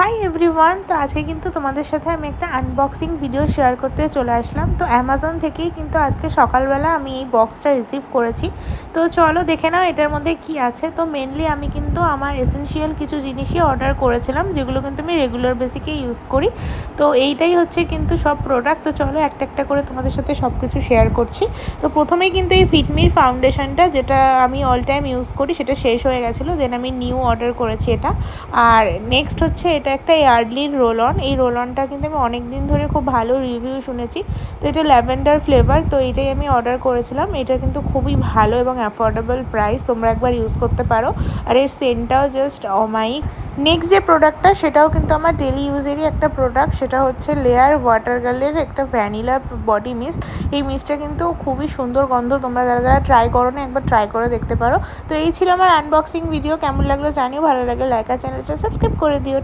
Hi everyone, তো আজকে কিন্তু তোমাদের সাথে আমি একটা আনবক্সিং ভিডিও শেয়ার করতে চলে আসলাম। তো অ্যামাজন থেকেই কিন্তু আজকে সকালবেলা আমি এই বক্সটা রিসিভ করেছি। তো চলো দেখে নাও এটার মধ্যে কি আছে। তো মেনলি আমি কিন্তু আমার এসেনশিয়াল কিছু জিনিসই অর্ডার করেছিলাম, যেগুলো কিন্তু আমি রেগুলার বেসিকে ইউজ করি। তো এইটাই হচ্ছে কিন্তু সব প্রোডাক্ট। তো চলো একটা একটা করে তোমাদের সাথে সব কিছু শেয়ার করছি। তো প্রথমেই কিন্তু এই ফিটমির ফাউন্ডেশনটা, যেটা আমি অল টাইম ইউজ করি, সেটা শেষ হয়ে গেছিলো। দেন আমি নিউ অর্ডার করেছি এটা। আর নেক্সট হচ্ছে এটা একটা ইয়ার্ডলির রোল অন। এই রোল অনটা কিন্তু আমি অনেক দিন ধরে খুব ভালো রিভিউ শুনেছি। তো এটা ল্যাভেন্ডার ফ্লেভার, তো এটাই আমি অর্ডার করেছিলাম। এটা কিন্তু খুবই ভালো এবং অ্যাফোর্ডেবল প্রাইস, তোমরা একবার ইউজ করতে পারো। আর এর সেন্টটাও জাস্ট অমাইক। নেক্সট যে প্রোডাক্টটা, সেটাও কিন্তু আমার ডেলি ইউজেরই একটা প্রোডাক্ট, সেটা হচ্ছে লেয়ার ওয়াটারগার্লের একটা ভ্যানিলা বডি মিস্ট। এই মিস্টটা কিন্তু খুবই সুন্দর গন্ধ, তোমরা যারা যারা ট্রাই করো না একবার ট্রাই করে দেখতে পারো। তো এই ছিল আমার আনবক্সিং ভিডিও। কেমন লাগলো জানিও, ভালো লাগলে লাইক আর চ্যানেলটা সাবস্ক্রাইব করে দিও।